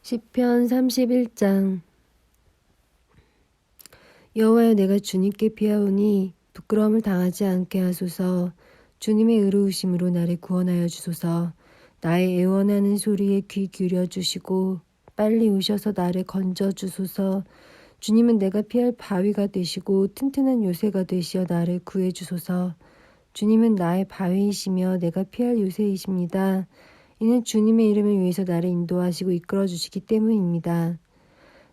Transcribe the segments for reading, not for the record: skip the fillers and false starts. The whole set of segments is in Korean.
시편 31장. 여호와여, 내가 주님께 피하오니 부끄러움을 당하지 않게 하소서. 주님의 의로우심으로 나를 구원하여 주소서. 나의 애원하는 소리에 귀 기울여 주시고 빨리 오셔서 나를 건져 주소서. 주님은 내가 피할 바위가 되시고 튼튼한 요새가 되시어 나를 구해 주소서. 주님은 나의 바위이시며 내가 피할 요새이십니다. 이는 주님의 이름을 위해서 나를 인도하시고 이끌어 주시기 때문입니다.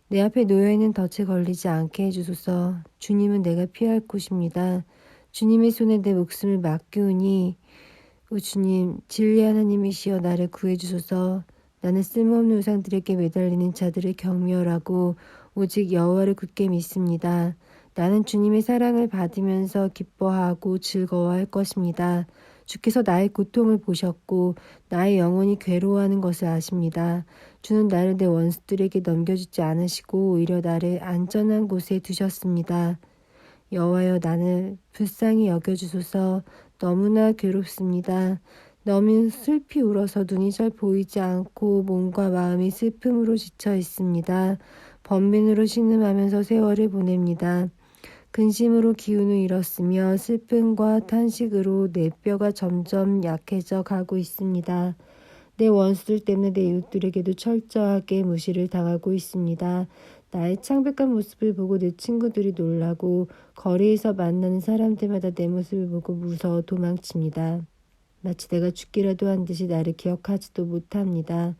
내 앞에 놓여있는 덫에 걸리지 않게 해주소서. 주님은 내가 피할 곳입니다. 주님의 손에 내 목숨을 맡기오니 오 주님, 진리 하나님이시여 나를 구해주소서. 나는 쓸모없는 우상들에게 매달리는 자들을 경멸하고 오직 여호와를 굳게 믿습니다. 나는 주님의 사랑을 받으면서 기뻐하고 즐거워할 것입니다. 주께서 나의 고통을 보셨고 나의 영혼이 괴로워하는 것을 아십니다. 주는 나를 내 원수들에게 넘겨주지 않으시고 오히려 나를 안전한 곳에 두셨습니다. 여호와여, 나를 불쌍히 여겨주소서. 너무나 괴롭습니다. 너무 슬피 울어서 눈이 잘 보이지 않고 몸과 마음이 슬픔으로 지쳐 있습니다. 번민으로 신음하면서 세월을 보냅니다. 근심으로 기운을 잃었으며 슬픔과 탄식으로 내 뼈가 점점 약해져 가고 있습니다. 내 원수들 때문에 내 이웃들에게도 철저하게 무시를 당하고 있습니다. 나의 창백한 모습을 보고 내 친구들이 놀라고 거리에서 만나는 사람들마다 내 모습을 보고 무서워 도망칩니다. 마치 내가 죽기라도 한 듯이 나를 기억하지도 못합니다.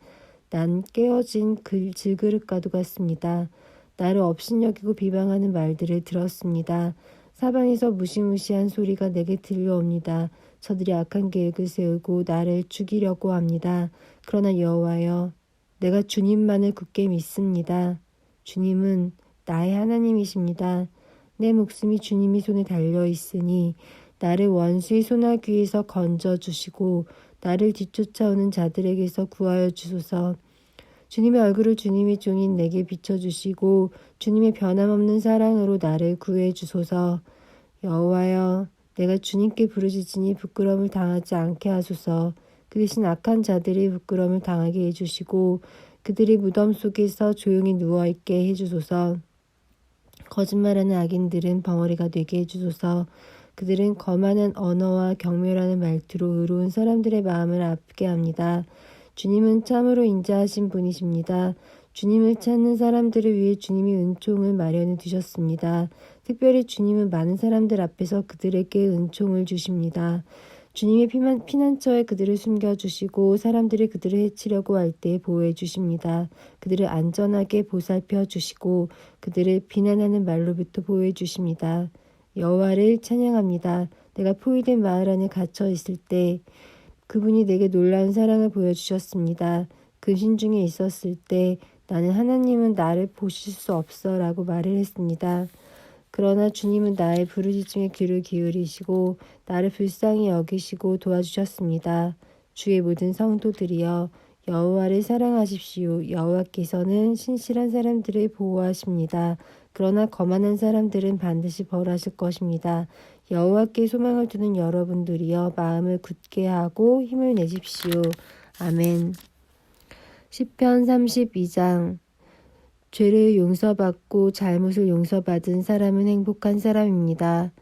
난 깨어진 질그릇과도 같습니다. 나를 업신여기고 비방하는 말들을 들었습니다. 사방에서 무시무시한 소리가 내게 들려옵니다. 저들이 악한 계획을 세우고 나를 죽이려고 합니다. 그러나 여호와여, 내가 주님만을 굳게 믿습니다. 주님은 나의 하나님이십니다. 내 목숨이 주님의 손에 달려 있으니 나를 원수의 손아귀에서 건져주시고 나를 뒤쫓아오는 자들에게서 구하여 주소서. 주님의 얼굴을 주님의 종인 내게 비춰주시고 주님의 변함없는 사랑으로 나를 구해 주소서. 여호와여, 내가 주님께 부르짖으니 부끄러움을 당하지 않게 하소서. 그 대신 악한 자들이 부끄러움을 당하게 해주시고 그들이 무덤 속에서 조용히 누워있게 해주소서. 거짓말하는 악인들은 벙어리가 되게 해주소서. 그들은 거만한 언어와 경멸하는 말투로 의로운 사람들의 마음을 아프게 합니다. 주님은 참으로 인자하신 분이십니다. 주님을 찾는 사람들을 위해 주님이 은총을 마련해 두셨습니다. 특별히 주님은 많은 사람들 앞에서 그들에게 은총을 주십니다. 주님의 피난처에 그들을 숨겨주시고 사람들이 그들을 해치려고 할 때 보호해 주십니다. 그들을 안전하게 보살펴 주시고 그들을 비난하는 말로부터 보호해 주십니다. 여호와를 찬양합니다. 내가 포위된 마을 안에 갇혀 있을 때 그분이 내게 놀라운 사랑을 보여주셨습니다. 근심 중에 있었을 때 나는 하나님은 나를 보실 수 없어 라고 말을 했습니다. 그러나 주님은 나의 부르짖음에 귀를 기울이시고 나를 불쌍히 여기시고 도와주셨습니다. 주의 모든 성도들이여, 여호와를 사랑하십시오. 여호와께서는 신실한 사람들을 보호하십니다. 그러나 거만한 사람들은 반드시 벌하실 것입니다. 여호와께 소망을 두는 여러분들이여, 마음을 굳게 하고 힘을 내십시오. 아멘. 시편 32장. 죄를 용서받고 잘못을 용서받은 사람은 행복한 사람입니다.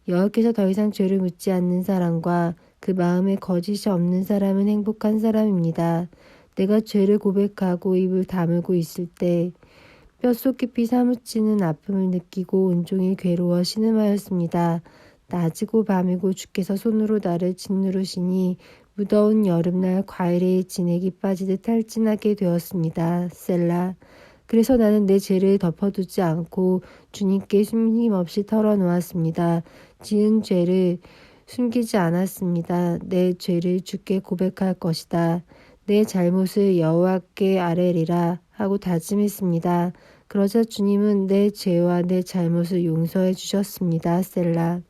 여호와께서 더 이상 죄를 묻지 않는 사람과 그 마음에 거짓이 없는 사람은 행복한 사람입니다. 내가 죄를 고백하고 입을 다물고 있을 때 뼛속 깊이 사무치는 아픔을 느끼고 온종일 괴로워 신음하였습니다. 낮이고 밤이고 주께서 손으로 나를 짓누르시니 무더운 여름날 과일에 진액이 빠지듯 탈진하게 되었습니다. 셀라. 그래서 나는 내 죄를 덮어두지 않고 주님께 숨김없이 털어놓았습니다. 지은 죄를 숨기지 않았습니다. 내 죄를 주께 고백할 것이다. 내 잘못을 여호와께 아뢰리라 하고 다짐했습니다. 그러자 주님은 내 죄와 내 잘못을 용서해 주셨습니다. 셀라.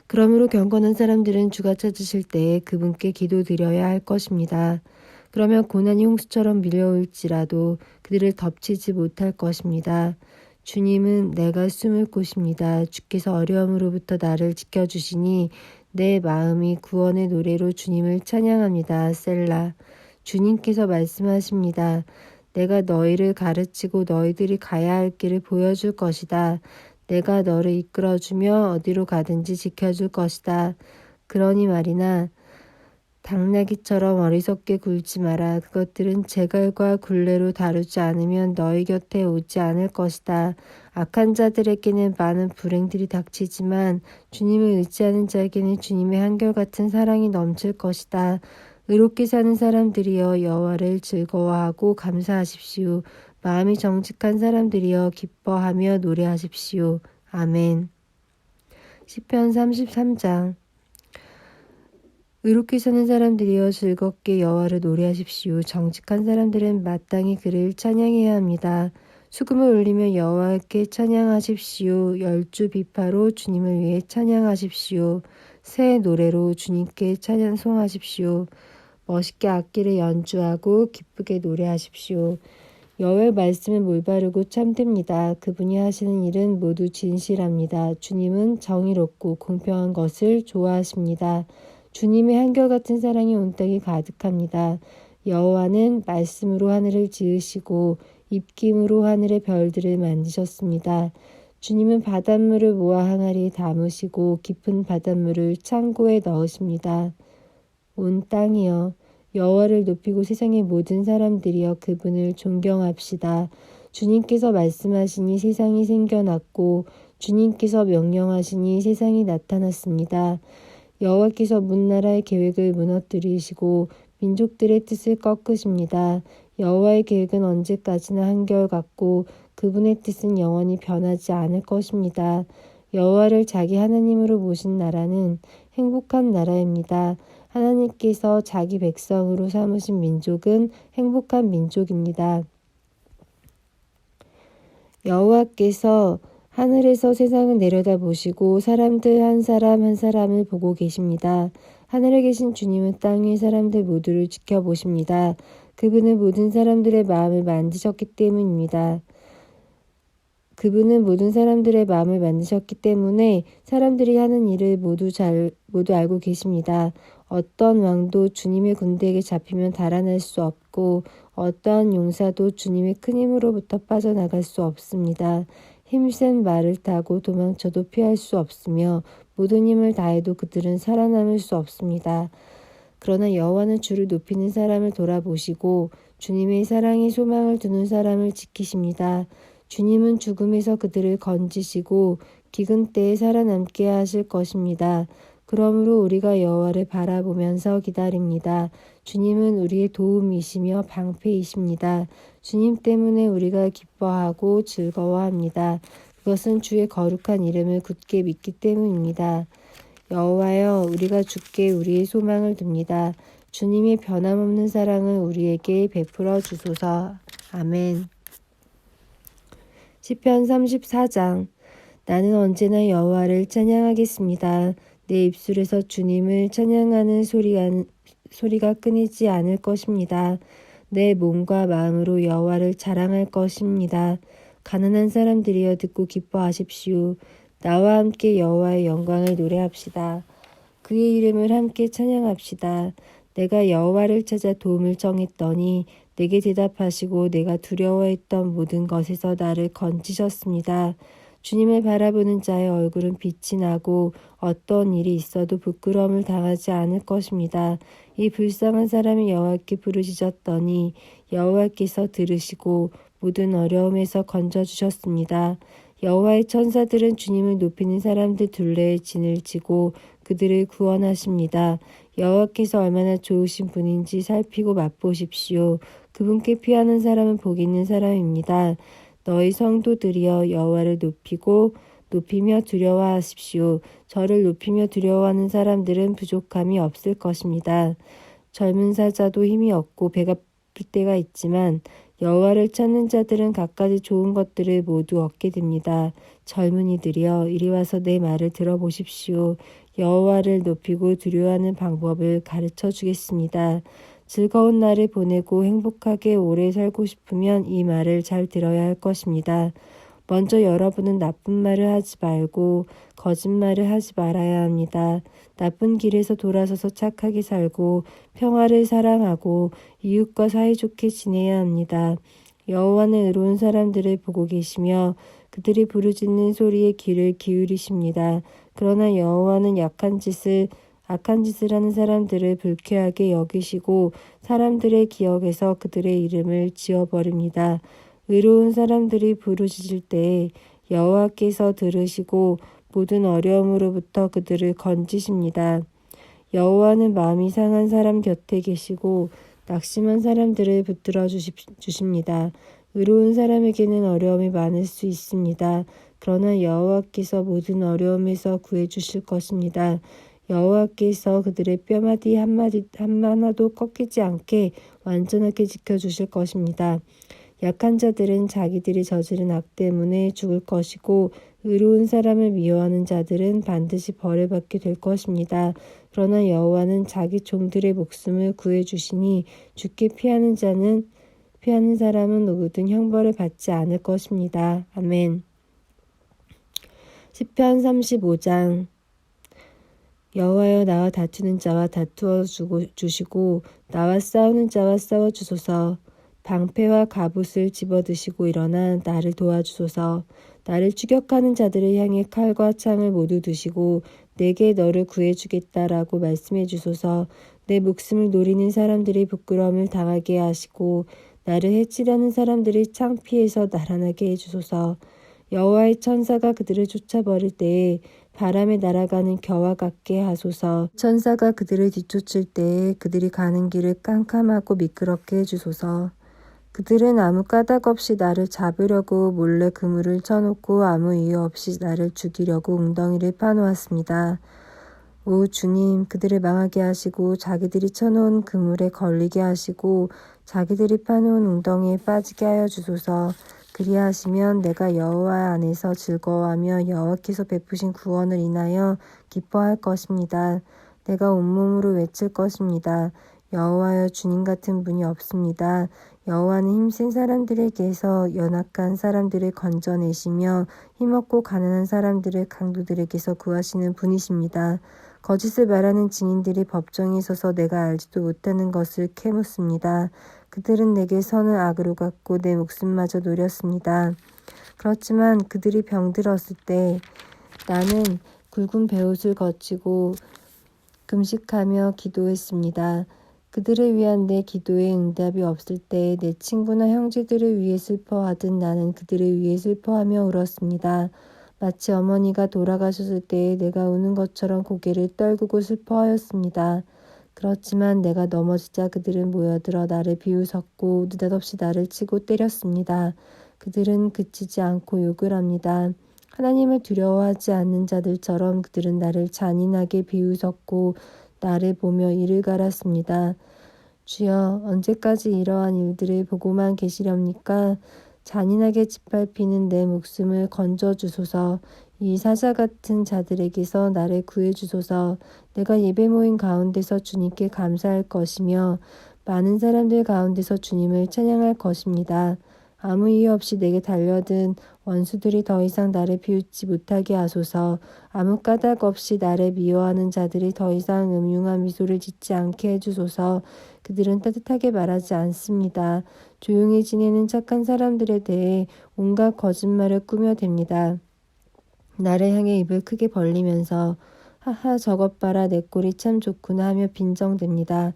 그러므로 경건한 사람들은 주가 찾으실 때에 그분께 기도드려야 할 것입니다. 그러면 고난이 홍수처럼 밀려올지라도 그들을 덮치지 못할 것입니다. 주님은 내가 숨을 곳입니다. 주께서 어려움으로부터 나를 지켜주시니 내 마음이 구원의 노래로 주님을 찬양합니다. 셀라. 주님께서 말씀하십니다. 내가 너희를 가르치고 너희들이 가야 할 길을 보여줄 것이다. 내가 너를 이끌어주며 어디로 가든지 지켜줄 것이다. 그러니 말이나 당나귀처럼 어리석게 굴지 마라. 그것들은 재갈과 굴레로 다루지 않으면 너희 곁에 오지 않을 것이다. 악한 자들에게는 많은 불행들이 닥치지만 주님을 의지하는 자에게는 주님의 한결같은 사랑이 넘칠 것이다. 의롭게 사는 사람들이여 여호와를 즐거워하고 감사하십시오. 마음이 정직한 사람들이여 기뻐하며 노래하십시오. 아멘. 시편 33장. 의롭게 사는 사람들이여 즐겁게 여호와를 노래하십시오. 정직한 사람들은 마땅히 그를 찬양해야 합니다. 수금을 울리며 여호와께 찬양하십시오. 열주 비파로 주님을 위해 찬양하십시오. 새 노래로 주님께 찬송하십시오. 멋있게 악기를 연주하고 기쁘게 노래하십시오. 여호와의 말씀은 올바르고 참됩니다. 그분이 하시는 일은 모두 진실합니다. 주님은 정의롭고 공평한 것을 좋아하십니다. 주님의 한결같은 사랑이 온 땅에 가득합니다. 여호와는 말씀으로 하늘을 지으시고 입김으로 하늘의 별들을 만드셨습니다. 주님은 바닷물을 모아 항아리에 담으시고 깊은 바닷물을 창고에 넣으십니다. 온 땅이여 여호와를 높이고 세상의 모든 사람들이여 그분을 존경합시다. 주님께서 말씀하시니 세상이 생겨났고 주님께서 명령하시니 세상이 나타났습니다. 여호와께서 문나라의 계획을 무너뜨리시고 민족들의 뜻을 꺾으십니다. 여호와의 계획은 언제까지나 한결같고 그분의 뜻은 영원히 변하지 않을 것입니다. 여호와를 자기 하나님으로 모신 나라는 행복한 나라입니다. 하나님께서 자기 백성으로 삼으신 민족은 행복한 민족입니다. 여호와께서 하늘에서 세상을 내려다보시고 사람들 한 사람 한 사람을 보고 계십니다. 하늘에 계신 주님은 땅 위의 사람들 모두를 지켜보십니다. 그분은 모든 사람들의 마음을 만드셨기 때문입니다. 그분은 모든 사람들의 마음을 만드셨기 때문에 사람들이 하는 일을 모두 알고 계십니다. 어떤 왕도 주님의 군대에게 잡히면 달아날 수 없고 어떠한 용사도 주님의 큰 힘으로부터 빠져나갈 수 없습니다. 힘센 말을 타고 도망쳐도 피할 수 없으며 모든 힘을 다해도 그들은 살아남을 수 없습니다. 그러나 여호와는 주를 높이는 사람을 돌아보시고 주님의 사랑에 소망을 두는 사람을 지키십니다. 주님은 죽음에서 그들을 건지시고 기근 때에 살아남게 하실 것입니다. 그러므로 우리가 여호와를 바라보면서 기다립니다. 주님은 우리의 도움이시며 방패이십니다. 주님 때문에 우리가 기뻐하고 즐거워합니다. 그것은 주의 거룩한 이름을 굳게 믿기 때문입니다. 여호와여, 우리가 주께 우리의 소망을 둡니다. 주님의 변함없는 사랑을 우리에게 베풀어 주소서. 아멘. 시편 34장. 나는 언제나 여호와를 찬양하겠습니다. 내 입술에서 주님을 찬양하는 소리가 끊이지 않을 것입니다. 내 몸과 마음으로 여호와를 자랑할 것입니다. 가난한 사람들이여 듣고 기뻐하십시오. 나와 함께 여호와의 영광을 노래합시다. 그의 이름을 함께 찬양합시다. 내가 여호와를 찾아 도움을 청했더니 내게 대답하시고 내가 두려워했던 모든 것에서 나를 건지셨습니다. 주님을 바라보는 자의 얼굴은 빛이 나고 어떤 일이 있어도 부끄러움을 당하지 않을 것입니다. 이 불쌍한 사람이 여호와께 부르짖었더니 여호와께서 들으시고 모든 어려움에서 건져주셨습니다. 여호와의 천사들은 주님을 높이는 사람들 둘레에 진을 치고 그들을 구원하십니다. 여호와께서 얼마나 좋으신 분인지 살피고 맛보십시오. 그분께 피하는 사람은 복 있는 사람입니다. 너희 성도들이여 여호와를 높이며 두려워하십시오. 저를 높이며 두려워하는 사람들은 부족함이 없을 것입니다. 젊은 사자도 힘이 없고 배가 부를 때가 있지만 여호와를 찾는 자들은 갖가지 좋은 것들을 모두 얻게 됩니다. 젊은이들이여 이리 와서 내 말을 들어보십시오. 여호와를 높이고 두려워하는 방법을 가르쳐 주겠습니다. 즐거운 날을 보내고 행복하게 오래 살고 싶으면 이 말을 잘 들어야 할 것입니다. 먼저 여러분은 나쁜 말을 하지 말고 거짓말을 하지 말아야 합니다. 나쁜 길에서 돌아서서 착하게 살고 평화를 사랑하고 이웃과 사이좋게 지내야 합니다. 여호와는 의로운 사람들을 보고 계시며 그들이 부르짖는 소리에 귀를 기울이십니다. 그러나 여호와는 악한 짓을 하는 사람들을 불쾌하게 여기시고 사람들의 기억에서 그들의 이름을 지워버립니다. 의로운 사람들이 부르짖을 때 여호와께서 들으시고 모든 어려움으로부터 그들을 건지십니다. 여호와는 마음이 상한 사람 곁에 계시고 낙심한 사람들을 붙들어 주십니다. 의로운 사람에게는 어려움이 많을 수 있습니다. 그러나 여호와께서 모든 어려움에서 구해주실 것입니다. 여호와께서 그들의 뼈마디 하나도 꺾이지 않게 완전하게 지켜주실 것입니다. 약한 자들은 자기들이 저지른 악 때문에 죽을 것이고 의로운 사람을 미워하는 자들은 반드시 벌을 받게 될 것입니다. 그러나 여호와는 자기 종들의 목숨을 구해주시니 죽게 피하는 사람은 누구든 형벌을 받지 않을 것입니다. 아멘. 시편 35장. 여호와여, 나와 다투는 자와 다투어 주시고 나와 싸우는 자와 싸워 주소서. 방패와 갑옷을 집어드시고 일어나 나를 도와주소서. 나를 추격하는 자들을 향해 칼과 창을 모두 드시고 내게 너를 구해주겠다라고 말씀해 주소서. 내 목숨을 노리는 사람들이 부끄러움을 당하게 하시고 나를 해치려는 사람들이 창피해서 날아나게 해주소서. 여호와의 천사가 그들을 쫓아버릴 때에 바람에 날아가는 겨와 같게 하소서. 천사가 그들을 뒤쫓을 때에 그들이 가는 길을 깜깜하고 미끄럽게 해주소서. 그들은 아무 까닭 없이 나를 잡으려고 몰래 그물을 쳐놓고 아무 이유 없이 나를 죽이려고 웅덩이를 파놓았습니다. 오 주님, 그들을 망하게 하시고 자기들이 쳐놓은 그물에 걸리게 하시고 자기들이 파놓은 웅덩이에 빠지게 하여 주소서. 그리하시면 내가 여호와 안에서 즐거워하며 여호와께서 베푸신 구원을 인하여 기뻐할 것입니다. 내가 온몸으로 외칠 것입니다. 여호와여, 주님 같은 분이 없습니다. 여호와는 힘센 사람들에게서 연약한 사람들을 건져내시며 힘없고 가난한 사람들을 강도들에게서 구하시는 분이십니다. 거짓을 말하는 증인들이 법정에 서서 내가 알지도 못하는 것을 캐묻습니다. 그들은 내게 선을 악으로 갚고 내 목숨마저 노렸습니다. 그렇지만 그들이 병들었을 때 나는 굵은 베옷을 거치고 금식하며 기도했습니다. 그들을 위한 내 기도에 응답이 없을 때 내 친구나 형제들을 위해 슬퍼하듯 나는 그들을 위해 슬퍼하며 울었습니다. 마치 어머니가 돌아가셨을 때에 내가 우는 것처럼 고개를 떨구고 슬퍼하였습니다. 그렇지만 내가 넘어지자 그들은 모여들어 나를 비웃었고 느닷없이 나를 치고 때렸습니다. 그들은 그치지 않고 욕을 합니다. 하나님을 두려워하지 않는 자들처럼 그들은 나를 잔인하게 비웃었고 나를 보며 이를 갈았습니다. 주여, 언제까지 이러한 일들을 보고만 계시렵니까? 잔인하게 짓밟히는 내 목숨을 건져주소서. 이 사자 같은 자들에게서 나를 구해주소서. 내가 예배 모임 가운데서 주님께 감사할 것이며 많은 사람들 가운데서 주님을 찬양할 것입니다. 아무 이유 없이 내게 달려든 원수들이 더 이상 나를 비웃지 못하게 하소서. 아무 까닭 없이 나를 미워하는 자들이 더 이상 음흉한 미소를 짓지 않게 해주소서. 그들은 따뜻하게 말하지 않습니다. 조용히 지내는 착한 사람들에 대해 온갖 거짓말을 꾸며댑니다. 나를 향해 입을 크게 벌리면서 하하, 저것 봐라, 내 꼴이 참 좋구나 하며 빈정댑니다.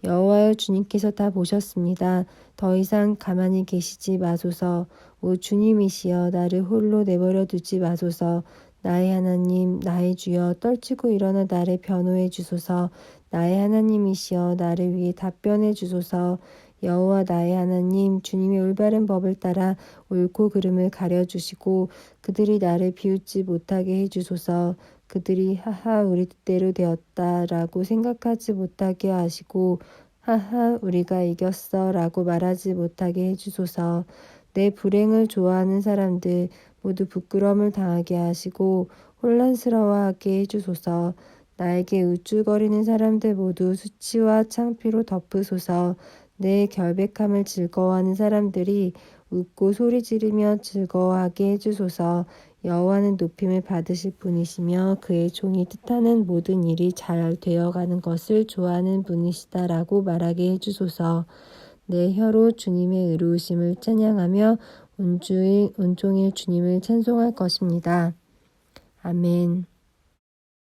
여호와여, 주님께서 다 보셨습니다. 더 이상 가만히 계시지 마소서. 오 주님이시여, 나를 홀로 내버려 두지 마소서. 나의 하나님, 나의 주여, 떨치고 일어나 나를 변호해 주소서. 나의 하나님이시여, 나를 위해 답변해 주소서. 여호와 나의 하나님, 주님의 올바른 법을 따라 옳고 그름을 가려주시고 그들이 나를 비웃지 못하게 해주소서. 그들이 하하, 우리 뜻대로 되었다 라고 생각하지 못하게 하시고 하하, 우리가 이겼어 라고 말하지 못하게 해주소서. 내 불행을 좋아하는 사람들 모두 부끄러움을 당하게 하시고 혼란스러워하게 해주소서. 나에게 우쭐거리는 사람들 모두 수치와 창피로 덮으소서. 내 결백함을 즐거워하는 사람들이 웃고 소리 지르며 즐거워하게 해주소서. 여호와는 높임을 받으실 분이시며 그의 종이 뜻하는 모든 일이 잘 되어가는 것을 좋아하는 분이시다라고 말하게 해주소서. 내 혀로 주님의 의로우심을 찬양하며 온종일 주님을 찬송할 것입니다. 아멘.